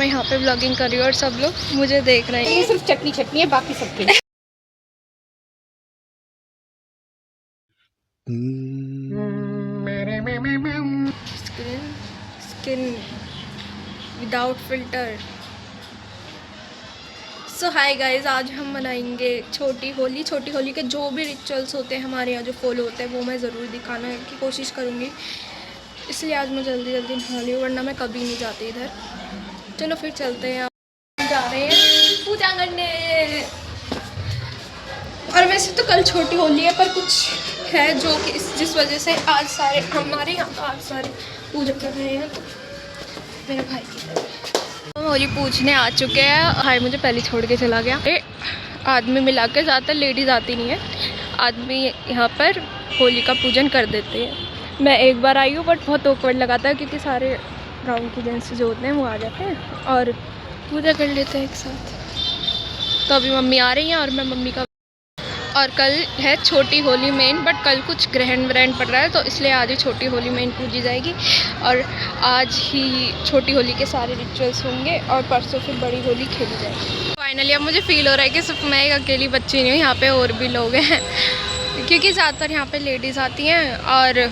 मैं यहाँ पे ब्लॉगिंग कर रही हूँ और सब लोग मुझे देख रहे हैं। ये सिर्फ चटनी चटनी है, बाकी सबके लिए। Skin without filter. So hi guys, आज हम मनाएंगे छोटी होली। छोटी होली के जो भी रिचुअल्स होते हैं हमारे यहाँ जो फॉलो होते हैं वो मैं ज़रूर दिखाने की कोशिश करूँगी, इसलिए आज मैं जल्दी जल्दी नहा ली हूँ, वरना मैं कभी नहीं जाती इधर। चलो फिर चलते हैं, हम जा रहे हैं पूजा करने। और वैसे तो कल छोटी होली है, पर कुछ है जो कि जिस वजह से आज सारे हमारे यहाँ तो आज सारे पूजा कर रहे हैं। तो मेरे भाई की होली पूछने आ चुके हैं। भाई मुझे पहले छोड़ के चला गया। आदमी मिला के ज़्यादातर लेडीज़ आती नहीं है, आदमी यहाँ पर होली का पूजन कर देते हैं। मैं एक बार आई हूँ बट बहुत awkward लगाता है क्योंकि सारे गाँव के जेंट्स जो होते हैं वो आ जाते हैं और पूजा कर लेते हैं एक साथ। तो अभी मम्मी आ रही हैं और मैं मम्मी का, और कल है छोटी होली मेन, बट कल कुछ ग्रहण व्रहण पड़ रहा है तो इसलिए आज ही छोटी होली मेन पूजी जाएगी और आज ही छोटी होली के सारे रिचुअल्स होंगे और परसों फिर बड़ी होली खेली जाएगी। फाइनली अब मुझे फील हो रहा है कि सिर्फ मैं एक अकेली बच्ची नहीं हूँ, यहाँ पे और भी लोग हैं क्योंकि ज़्यादातर यहाँ पे लेडीज़ आती हैं और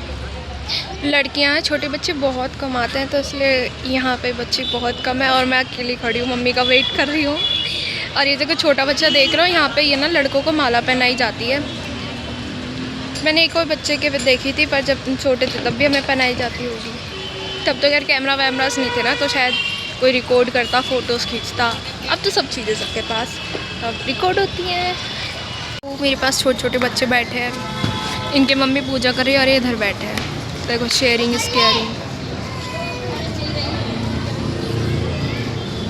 लड़कियाँ हैं, छोटे बच्चे बहुत कम आते हैं, तो इसलिए यहाँ पे बच्चे बहुत कम है और मैं अकेली खड़ी हूँ, मम्मी का वेट कर रही हूँ। और ये देखो छोटा बच्चा देख रहा हूँ, यहाँ पे ये ना लड़कों को माला पहनाई जाती है। मैंने एक और बच्चे के देखी थी, पर जब छोटे थे तब भी हमें पहनाई जाती होगी। तब तो यार कैमरा वैमरास नहीं थे ना, तो शायद कोई रिकॉर्ड करता, फ़ोटोज़ खींचता। अब तो सब चीज़ें सबके पास अब रिकॉर्ड होती हैं। तो मेरे पास छोटे छोटे बच्चे बैठे हैं, इनके मम्मी पूजा कर रही है और ये इधर बैठे हैं। देखो शेयरिंग इज़ केयरिंग।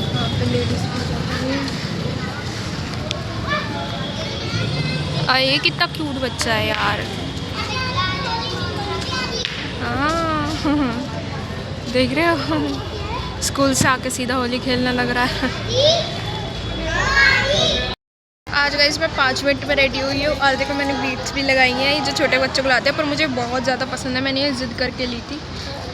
यहाँ पे लेडीज़ पूजा कर रही हैं। ये कितना क्यूट बच्चा है यार। हाँ देख रहे हो, स्कूल से आके सीधा होली खेलने लग रहा है। आज गाइस मैं 5 मिनट में रेडी हुई हूँ और देखो मैंने बीट्स भी लगाई हैं, ये जो छोटे बच्चों को लाते हैं, पर मुझे बहुत ज़्यादा पसंद है। मैंने ये ज़िद करके ली थी,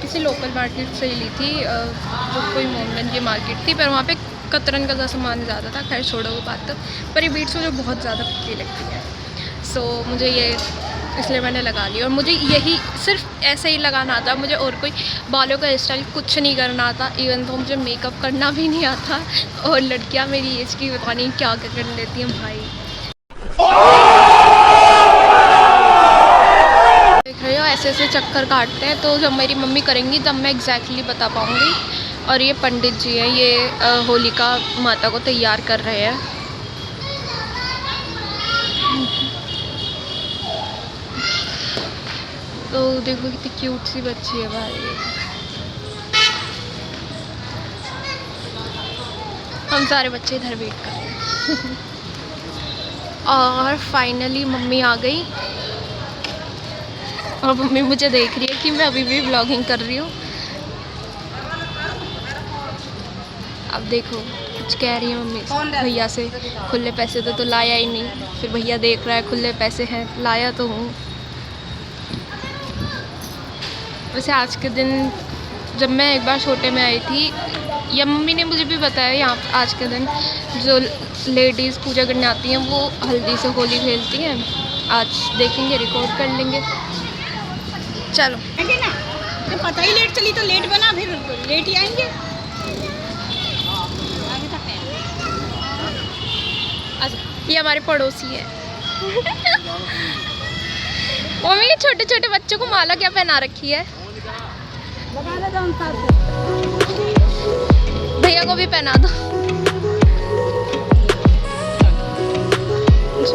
किसी लोकल मार्केट से ही ली थी, जो कोई मोमडन की मार्केट थी, पर वहाँ पे कतरन का सामान ज़्यादा था। खैर छोड़ो वो बात, तो पर ये बीट्स मुझे बहुत ज़्यादा अच्छी लगती है। सो मुझे ये इसलिए मैंने लगा ली और मुझे यही सिर्फ ऐसे ही लगाना आता। मुझे और कोई बालों का हेयर स्टाइल कुछ नहीं करना आता, इवन तो मुझे मेकअप करना भी नहीं आता। और लड़कियां मेरी एज की पता नहीं क्या क्या कर लेती हैं भाई। देख रहे हो ऐसे ऐसे चक्कर काटते हैं, तो जब मेरी मम्मी करेंगी तब मैं एग्जैक्टली बता पाऊँगी। और ये पंडित जी हैं, ये होलिका माता को तैयार कर रहे हैं। तो देखो कितनी क्यूट सी बच्ची है भाई। हम सारे बच्चे इधर वेट कर रहे हैं और फाइनली मम्मी आ गई और मम्मी मुझे देख रही है कि मैं अभी भी व्लॉगिंग कर रही हूँ। अब देखो कुछ कह रही है मम्मी भैया से, खुले पैसे तो लाया ही नहीं। फिर भैया देख रहा है खुले पैसे हैं, लाया तो हूँ। वैसे आज के दिन जब मैं एक बार छोटे में आई थी, या मम्मी ने मुझे भी बताया, यहाँ आज के दिन जो लेडीज़ पूजा करने आती हैं वो हल्दी से होली खेलती हैं। आज देखेंगे, रिकॉर्ड कर लेंगे। चलो ना, तो पता ही लेट चली तो लेट बना, फिर लेट ही आएंगे। ये हमारे पड़ोसी है मम्मी ये छोटे छोटे बच्चों को माला क्या पहना रखी है? भैया को भी पहना दो।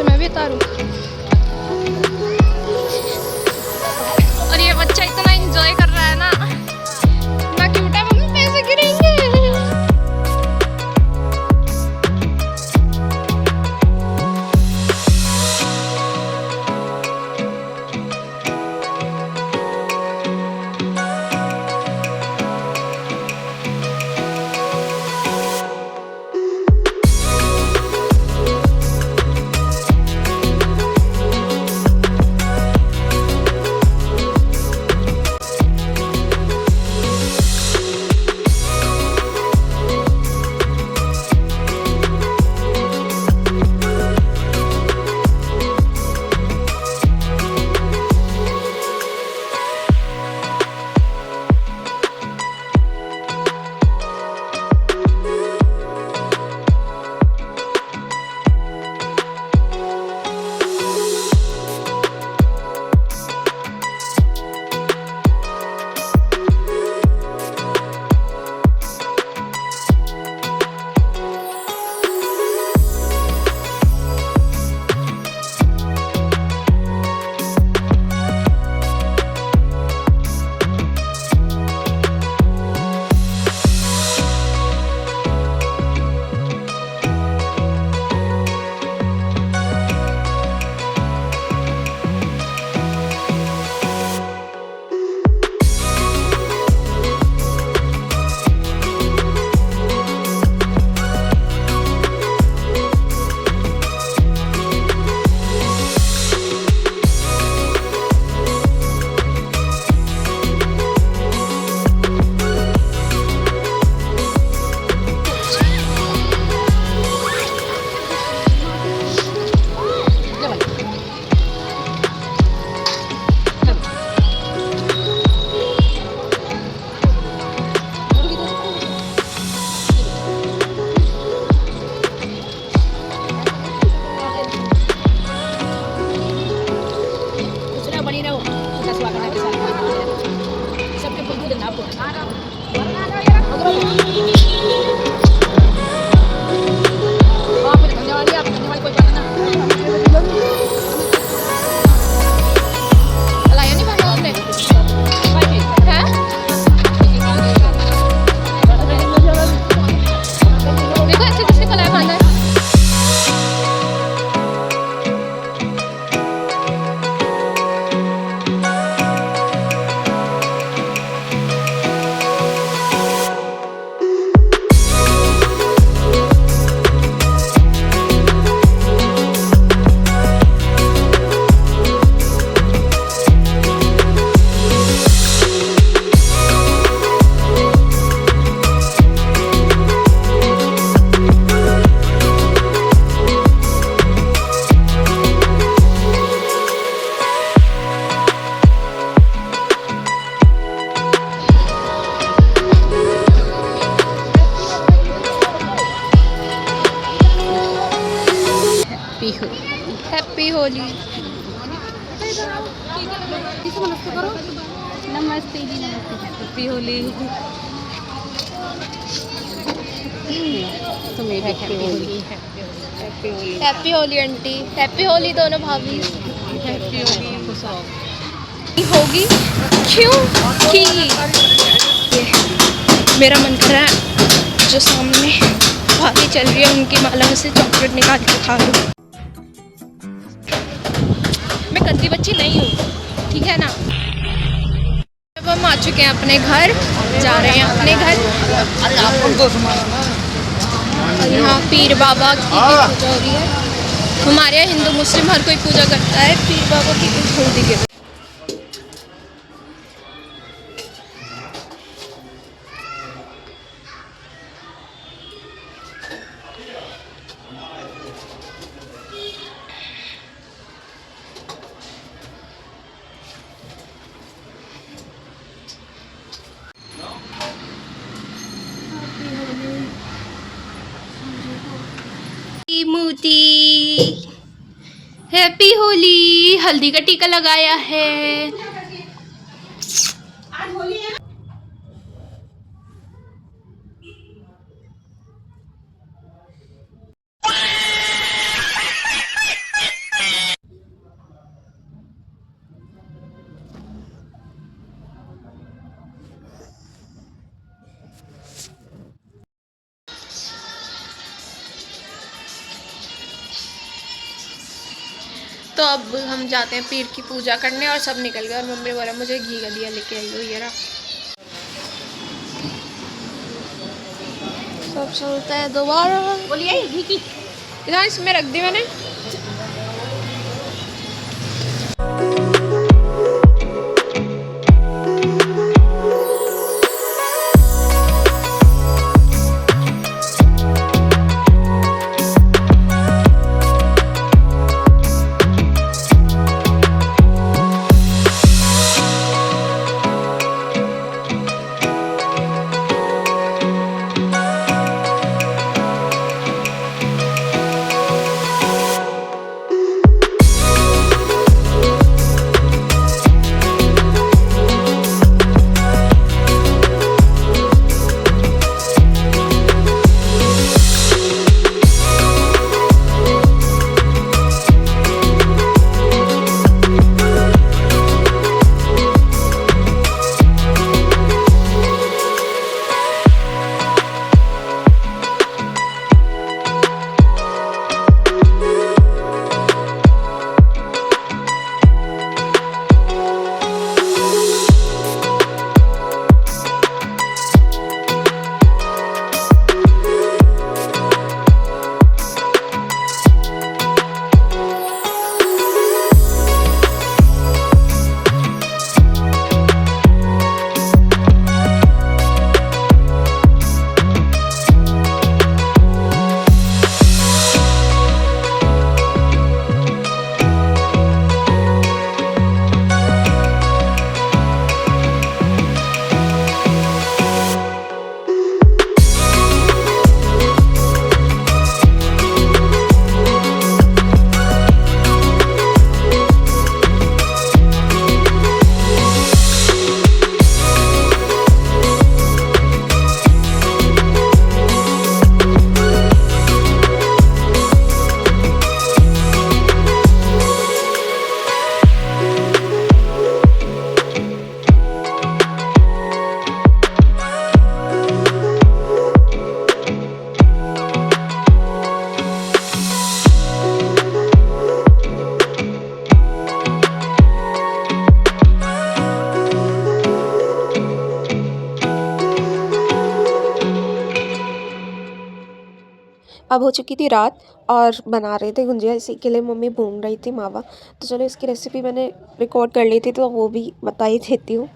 मैं भी उतारूं। और ये बच्चा इतना एंजॉय कर रहा है ना, ना क्यूट है। मम्मी पैसे गिरेंगे। होली। नमस्ते जी, नमस्ते। हैप्पी होली। तुम्हें भी happy Holi. Happy Holi. Happy Holi aunty, happy Holi दोनों भाभी। हैप्पी होली। खुश रहो। होगी क्यों कि ये मेरा मन कर रहा है जो सामने भाभी चल रही है उनकी माला में से चॉकलेट निकाल के खा लूं। मैं गंदी बच्ची नहीं हूँ, ठीक है ना। अब हम आ चुके हैं अपने घर, जा रहे हैं अपने घर। और यहाँ पीर बाबा की पूजा हो रही है। हमारे यहाँ हिंदू मुस्लिम हर कोई पूजा करता है पीर बाबा की होली के। मूती हैप्पी होली। हल्दी का टीका लगाया है। तो अब हम जाते हैं पीर की पूजा करने और सब निकल गए और मम्मी बोला मुझे घी का दिया लेके आई हो, ये रहा। सब चलता है दोबारा। बोलिए घी की। इधर इसमें रख दी मैंने। अब हो चुकी थी रात और बना रहे थे गुंजिया, इसी के लिए मम्मी भून रही थी मावा। तो चलो इसकी रेसिपी मैंने रिकॉर्ड कर ली थी तो वो भी बता ही देती हूँ।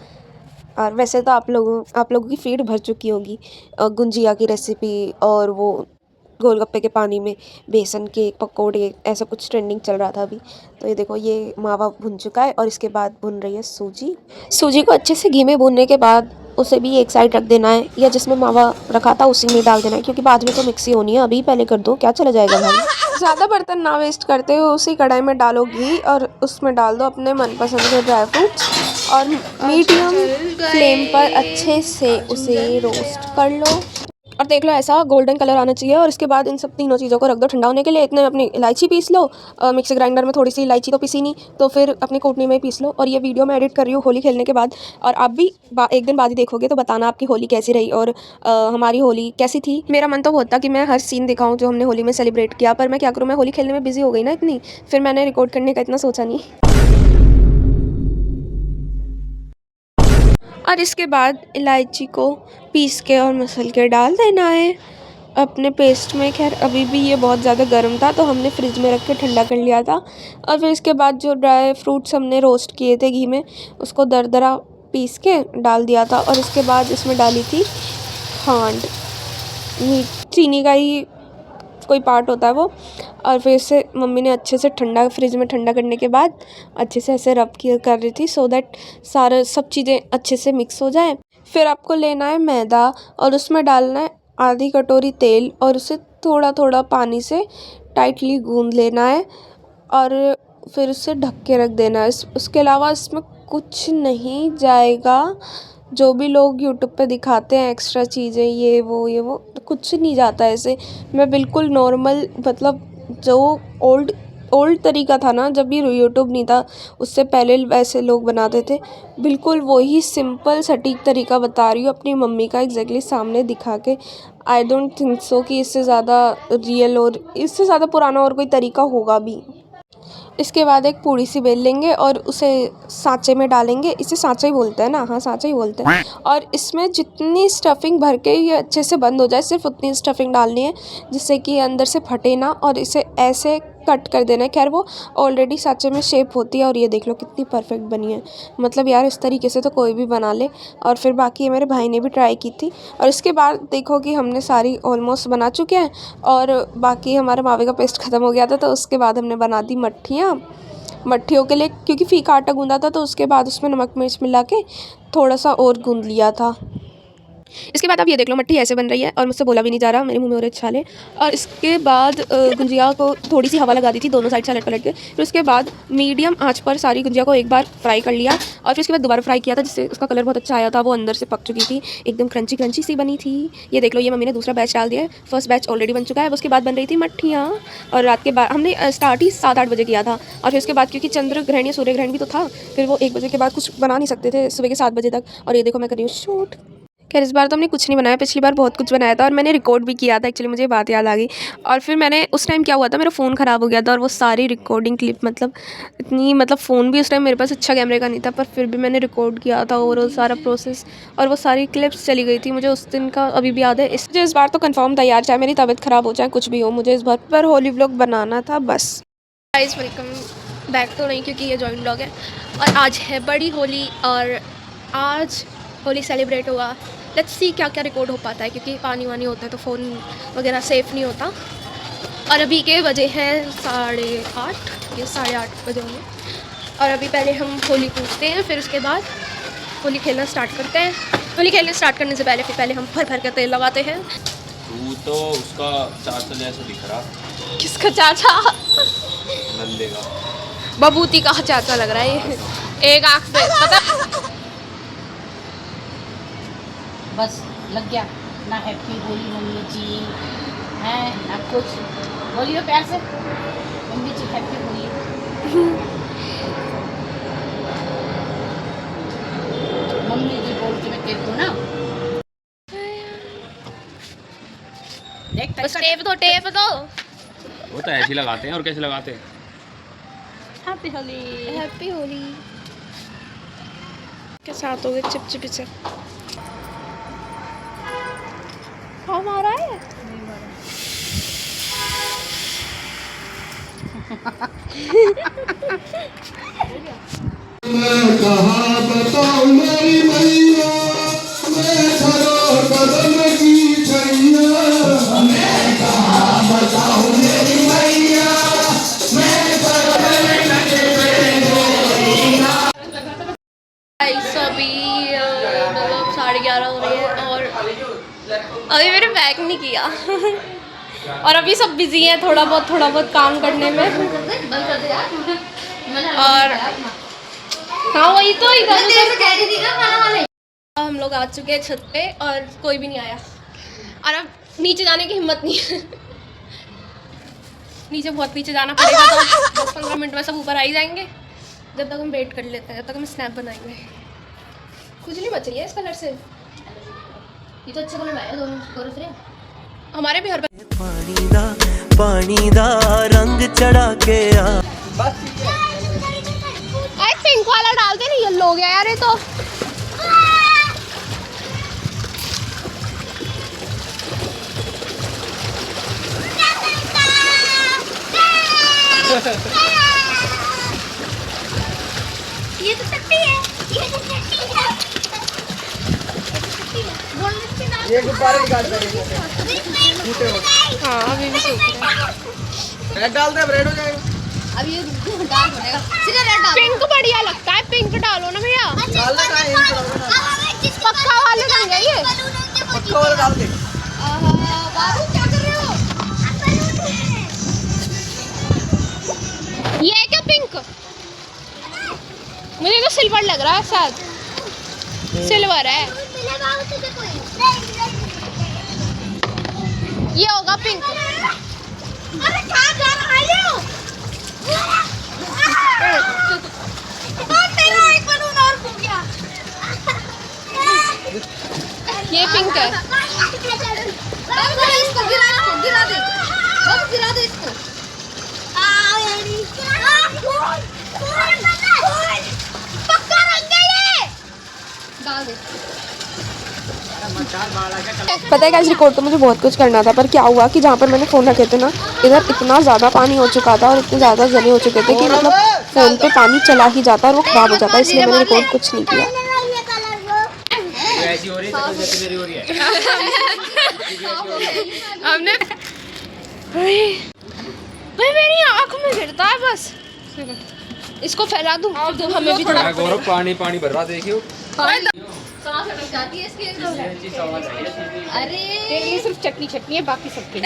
और वैसे तो आप लोगों की फीड भर चुकी होगी गुंजिया की रेसिपी और वो गोलगप्पे के पानी में बेसन के पकोड़े, ऐसा कुछ ट्रेंडिंग चल रहा था अभी। तो ये देखो ये मावा भुन चुका है और इसके बाद भुन रही है सूजी को अच्छे से घी में भूनने के बाद उसे भी एक साइड रख देना है, या जिसमें मावा रखा था उसी में डाल देना है, क्योंकि बाद में तो मिक्सी होनी है। अभी पहले कर दो, क्या चला जाएगा भाई। ज़्यादा बर्तन ना वेस्ट करते हुए उसी कढ़ाई में डालो घी और उसमें डाल दो अपने मनपसंद के ड्राई फ्रूट्स और मीडियम फ्लेम पर अच्छे से उसे रोस्ट कर लो। और देख लो ऐसा गोल्डन कलर आना चाहिए। और इसके बाद इन सब तीनों चीज़ों को रख दो ठंडा होने के लिए। इतने में अपनी इलायची पीस लो, मिक्सर ग्राइंडर में थोड़ी सी इलायची तो पीसी नहीं तो फिर अपनी कोटनी में ही पीस लो। और ये वीडियो मैं एडिट कर रही हूँ होली खेलने के बाद, और आप भी एक दिन बाद ही देखोगे तो बताना आपकी होली कैसी रही और हमारी होली कैसी थी। मेरा मन तो बहुत था कि मैं हर सीन दिखाऊँ जो हमने होली में सेलिब्रेट किया, पर मैं क्या करूँ, मैं होली खेलने में बिजी हो गई ना इतनी, फिर मैंने रिकॉर्ड करने का इतना सोचा नहीं। और इसके बाद इलायची को पीस के और मसल के डाल देना है अपने पेस्ट में। खैर अभी भी ये बहुत ज़्यादा गर्म था तो हमने फ्रिज में रख के ठंडा कर लिया था। और फिर इसके बाद जो ड्राई फ्रूट्स हमने रोस्ट किए थे घी में, उसको दरदरा पीस के डाल दिया था। और इसके बाद इसमें डाली थी खांड, चीनी का ही कोई पार्ट होता है वो। और फिर इसे मम्मी ने अच्छे से ठंडा, फ्रिज में ठंडा करने के बाद अच्छे से ऐसे रब कर रही थी सो दैट सारे सब चीज़ें अच्छे से मिक्स हो जाए। फिर आपको लेना है मैदा और उसमें डालना है आधी कटोरी तेल और उसे थोड़ा थोड़ा पानी से टाइटली गूंद लेना है और फिर उसे ढक के रख देना है। उसके अलावा इसमें कुछ नहीं जाएगा। जो भी लोग यूट्यूब पे दिखाते हैं एक्स्ट्रा चीज़ें ये वो कुछ नहीं जाता ऐसे। मैं बिल्कुल नॉर्मल, मतलब जो ओल्ड तरीका था ना, जब भी यूट्यूब नहीं था उससे पहले वैसे लोग बनाते थे, बिल्कुल वही सिंपल सटीक तरीका बता रही हूँ अपनी मम्मी का एग्जैक्टली सामने दिखा के। आई डोंट थिंक सो कि इससे ज़्यादा रियल और इससे ज़्यादा पुराना और कोई तरीका होगा भी। इसके बाद एक पूड़ी सी बेल लेंगे और उसे सांचे में डालेंगे। इसे सांचा ही बोलते हैं ना, हाँ सांचा ही बोलते हैं। और इसमें जितनी स्टफिंग भर के ये अच्छे से बंद हो जाए, सिर्फ उतनी स्टफिंग डालनी है जिससे कि अंदर से फटे ना। और इसे ऐसे कट कर देना है। खैर वो ऑलरेडी सांचे में शेप होती है। और ये देख लो कितनी परफेक्ट बनी है, मतलब यार इस तरीके से तो कोई भी बना ले। और फिर बाकी मेरे भाई ने भी ट्राई की थी। और इसके बाद देखो कि हमने सारी ऑलमोस्ट बना चुके हैं और बाकी हमारा मावे का पेस्ट ख़त्म हो गया था। तो उसके बाद हमने बना दी मट्ठियों के लिए, क्योंकि फीका आटा गूंदा था तो उसके बाद उसमें नमक मिर्च मिला के थोड़ा सा और गूंद लिया था। इसके बाद आप ये देख लो मट्ठी ऐसे बन रही है और मुझसे बोला भी नहीं जा रहा, मेरे मुंह में हो रहे छाले। और इसके बाद गुंजिया को थोड़ी सी हवा लगा दी थी दोनों साइड से पलट पलट के। फिर उसके बाद मीडियम आंच पर सारी गुंजिया को एक बार फ्राई कर लिया और फिर उसके बाद दोबारा फ्राई किया था जिससे उसका कलर बहुत अच्छा आया था। वो अंदर से पक चुकी थी, एकदम क्रंची क्रंची सी बनी थी। ये देख लो, ये मम्मी ने दूसरा बैच डाल दिया है, फर्स्ट बैच ऑलरेडी बन चुका है। उसके बाद बन रही थी मट्ठियाँ और रात के बाद हमने स्टार्ट ही 7-8 बजे किया था। और फिर उसके बाद क्योंकि चंद्र ग्रहण या सूर्य ग्रहण भी तो था, फिर वो 1 बजे के बाद कुछ बना नहीं सकते थे सुबह के 7 बजे तक। और ये देखो मैं कर रही हूँ शूट। खैर इस बार तो हमने कुछ नहीं बनाया, पिछली बार बहुत कुछ बनाया था और मैंने रिकॉर्ड भी किया था। एक्चुअली मुझे बात याद आ गई। और फिर मैंने उस टाइम क्या हुआ था, मेरा फ़ोन ख़राब हो गया था और वो सारी रिकॉर्डिंग क्लिप, मतलब फ़ोन भी उस टाइम मेरे पास अच्छा कैमरे का नहीं था, पर फिर भी मैंने रिकॉर्ड किया था और वो सारा प्रोसेस और वो सारी क्लिप्स चली गई थी। मुझे उस दिन का अभी भी याद है। मुझे इस बार तो कन्फर्म था यार, चाहे मेरी तबीयत ख़राब हो चाहे कुछ भी हो, मुझे इस बार पर होली व्लॉग बनाना था बस। गाइस वेलकम बैक तो नहीं क्योंकि ये जॉइंट व्लॉग है। और आज है बड़ी होली और आज होली सेलिब्रेट होगा। लेट्स सी क्या क्या रिकॉर्ड हो पाता है, क्योंकि पानी वानी होता है तो फ़ोन वगैरह सेफ़ नहीं होता। और अभी के बजे हैं 8:30, ये 8:30 बजे होंगे। और अभी पहले हम होली पूछते हैं, फिर उसके बाद होली खेलना स्टार्ट करते हैं। होली खेलने स्टार्ट करने से पहले हम भर के तेल लगाते हैं। तू तो उसका चाचा जैसा दिख रहा। किसका चाचा? नंदे का। बबूती का चाचा लग रहा है ये, एक आँख से पता। बस लग गया ना। हैप्पी होली मम्मी जी है ना कुछ बोलियो प्यार से, मम्मी जी हैप्पी होली। मम्मी जी बोल के मैं कह दूँ ना। देख बस टेप दो। वो तो ऐसे ही लगाते हैं, और कैसे लगाते हैं? हैप्पी होली। हैप्पी होली के साथ हो गए चिपचिपी से। हम आ रहा है। मैं कहाँ बताऊँ मेरी मैया, मैं खरो कदम की छैया। मैं कहाँ बताऊँ मेरी मैया, मैं खरो अभी मतलब 11:30 हो रही है और अभी मैंने बैक नहीं किया। और अभी सब बिजी हैं थोड़ा बहुत काम करने में। और हाँ वही तो इधर हम लोग आ चुके हैं छत पे और कोई भी नहीं आया और अब नीचे जाने की हिम्मत नहीं है। नीचे बहुत नीचे जाना पड़ेगा तो 10-15 मिनट में सब ऊपर आ ही जाएंगे। जब तक हम वेट कर लेते हैं, जब तक हम स्नैप बनाएंगे। कुछ नहीं बच रही है इस कलर से। ये तो अच्छा कलर आया दोनों हमारे भी हर पानी दा रंग चढ़ा के आ पिंक वाला डालते नहीं, येलो हो गया यार ये तो। ये तो टट्टी है, ये तो टट्टी है। ये गुब्बारे निकाल दे। हाँ अभी भी सूख रहा है। रेड डाल दे, रेड हो जाएगा। अब ये डाल पड़ेगा, सीधा रेड डाल। पिंक बढ़िया लगता है, पिंक डालो ना भैया। डाल दे, कहाँ है? पक्का वाले रंग है ये। पक्का वाला डाल दे। बाबू क्या कर रहे हो? ये है क्या पिंक? मुझे तो सिल्वर लग रहा है शायद। सिल्वर है ये, होगा पिंक। अरे कहाँ जा रहा है ये? तेरा एक बलून और खो गया। ये पिंक है। इसको गिरा दे। बाबू गिरा दे इसको। पक्का रंग है ये। डाल दे। पता है गाइस, रिकॉर्ड तो मुझे बहुत कुछ करना था, पर क्या हुआ कि जहाँ पर मैंने फ़ोन रखे थे ना, इधर इतना ज़्यादा पानी हो चुका था और इतने ज़्यादा जने हो चुके थे कि मतलब फ़ोन पे पानी चला ही जाता और वो ख़राब हो जाता, इसलिए मैंने रिकॉर्ड कुछ नहीं किया। ऐसी हो रही है तो जैसे मेरी हो रही है। हमने भाई मेरी आँख में गिरता है बस। इसको फैला दूँ तो हमें भी थोड़ा। गौरव पानी पानी भर रहा, देखियो। सांस अटक जाती है इसकी। अरे ये सिर्फ चटनी है, बाकी सब के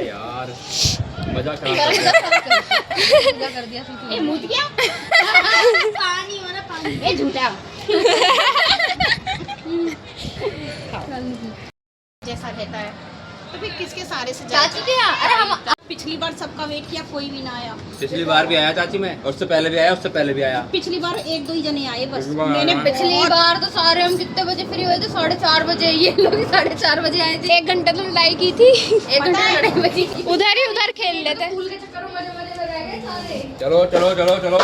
यार मजा कर दिया। ये मुझ गया पानी वाला पानी। ये झूठा जैसा रहता है। तो फिर किसके सारे से चाची के यहाँ? अरे हम पिछली बार सबका वेट किया, कोई भी ना आया। पिछली बार भी आया चाची मैं, और उससे पहले भी आया, उससे पहले भी आया। पिछली बार 1-2 जने आए बस। पिछली बार मैंने आया। पिछली बार तो सारे हम कितने बजे फ्री हुए थे? 4:30 बजे। ये लोग 4:30 बजे आए थे। 1 घंटे तो लड़ाई की थी। 1 घंटे लड़ाई बची थी। उधर खेल लेते। स्कूल के चक्कर में मजे लगाए गए सारे। चलो चलो चलो चलो,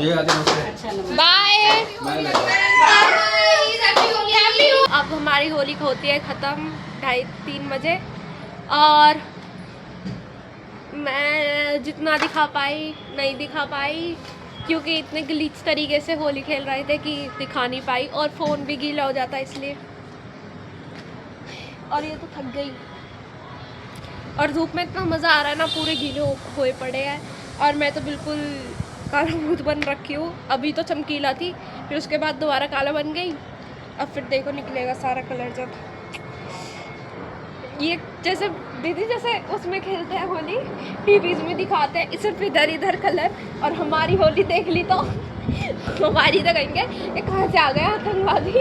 ये आते मुझसे। बाय। हैप्पी हो। अब हमारी होली होती है ख़त्म 2:30-3 बजे और मैं जितना दिखा पाई नहीं दिखा पाई, क्योंकि इतने गलीच तरीके से होली खेल रहे थे कि दिखा नहीं पाई और फ़ोन भी गीला हो जाता इसलिए। और ये तो थक गई और धूप में इतना मज़ा आ रहा है ना, पूरे गीले हुए पड़े हैं और मैं तो बिल्कुल काला भूत बन रखी हूँ। अभी तो चमकीला थी, फिर उसके बाद दोबारा काला बन गई। अब फिर देखो निकलेगा सारा कलर जब ये जैसे दीदी जैसे उसमें खेलते हैं होली, टीवीज़ में दिखाते हैं सिर्फ इधर कलर, और हमारी होली देख ली तो हमारी तो कहेंगे ये कहाँ से आ गया आतंकवादी।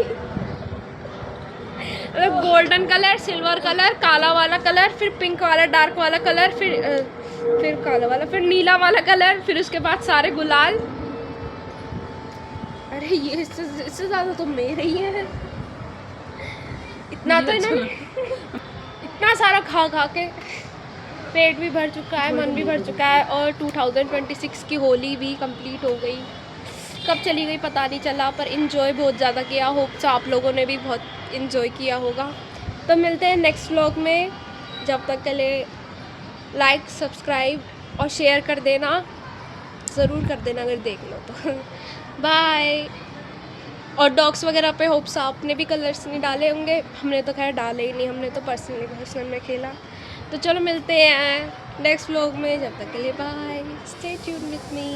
मतलब गोल्डन कलर, सिल्वर कलर, काला वाला कलर, फिर पिंक वाला डार्क वाला कलर, फिर काला वाला, फिर नीला वाला कलर, फिर उसके बाद सारे गुलाल। अरे ये इससे ज़्यादा तो मेरे ही है। इतना तो इन्होंने इतना सारा खा के पेट भी भर चुका है, मन भी भर चुका है और 2026 की होली भी कंप्लीट हो गई। कब चली गई पता नहीं चला, पर इन्जॉय बहुत ज़्यादा किया। होप से आप लोगों ने भी बहुत इन्जॉय किया होगा। तो मिलते हैं नेक्स्ट व्लॉग में, जब तक के लिए लाइक, सब्सक्राइब और शेयर कर देना, ज़रूर कर देना अगर देख लो तो। बाय। और डॉग्स वगैरह पे होप्स आपने भी कलर्स नहीं डाले होंगे, हमने तो खैर डाले ही नहीं, हमने तो पर्सनल में खेला। तो चलो मिलते हैं नेक्स्ट व्लॉग में, जब तक के लिए bye, stay tuned with me.